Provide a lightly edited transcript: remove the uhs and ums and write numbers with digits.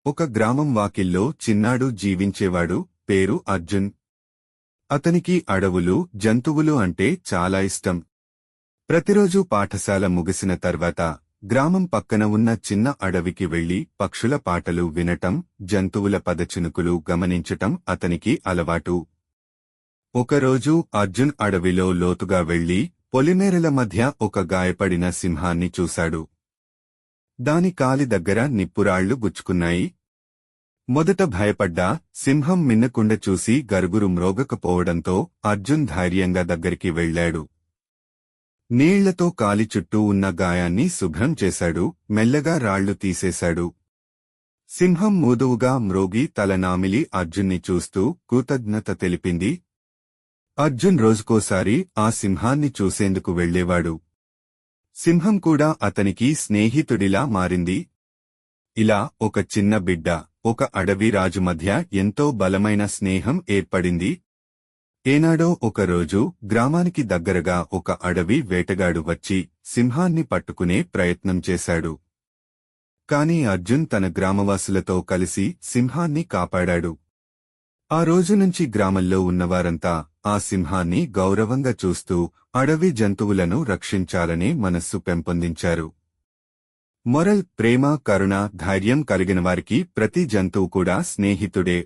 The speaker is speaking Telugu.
ఒక గ్రామం వాకిల్లో చిన్నాడు జీవించేవాడు. పేరు అర్జున్. అతనికి అడవులు, జంతువులు అంటే చాలా ఇష్టం. ప్రతిరోజూ పాఠశాల ముగిసిన తర్వాత గ్రామం పక్కన ఉన్న చిన్న అడవికి వెళ్లి పక్షుల పాటలు వినటం, జంతువుల పదచినుకులు గమనించటం అతనికి అలవాటు. ఒకరోజు అర్జున్ అడవిలో లోతుగా వెళ్లి పొలిమేరల మధ్య ఒక గాయపడిన సింహాన్ని చూశాడు. దాని కాలి దగ్గర నిప్పురాళ్లు గుచ్చుకున్నాయి. మొదట భయపడ్డా సింహం మిన్నకుండ చూసి గరుగురు మ్రోగకపోవడంతో అర్జున్ ధైర్యంగా దగ్గరికి వెళ్లాడు. నీళ్లతో కాలి చుట్టూ ఉన్న గాయాన్ని శుభ్రం చేశాడు. మెల్లగా రాళ్లు తీసేశాడు. సింహం మూదువుగా మ్రోగి తల నామిలి అర్జున్ని చూస్తూ కృతజ్ఞత తెలిపింది. అర్జున్ రోజుకోసారి ఆ సింహాన్ని చూసేందుకు వెళ్లేవాడు. సింహం కూడా అతనికి స్నేహితుడిలా మారింది. ఇలా ఒక చిన్న బిడ్డ, ఒక అడవి రాజు మధ్య ఎంతో బలమైన స్నేహం ఏర్పడింది. ఏనాడో ఒకరోజు గ్రామానికి దగ్గరగా ఒక అడవి వేటగాడు వచ్చి సింహాన్ని పట్టుకునే ప్రయత్నం చేశాడు. కాని అర్జున్ తన గ్రామవాసులతో కలిసి సింహాన్ని కాపాడాడు. ఆ రోజు నుంచి గ్రామంలో ఉన్నవారంతా ఆ సింహాన్ని గౌరవంగా చూస్తూ అడవి జంతువులను రక్షించాలనే మనస్సు పెంపొందించారు. మొరల్: ప్రేమ, కరుణ, ధైర్యం కలిగినవారికి ప్రతి జంతువు కూడా స్నేహితుడే.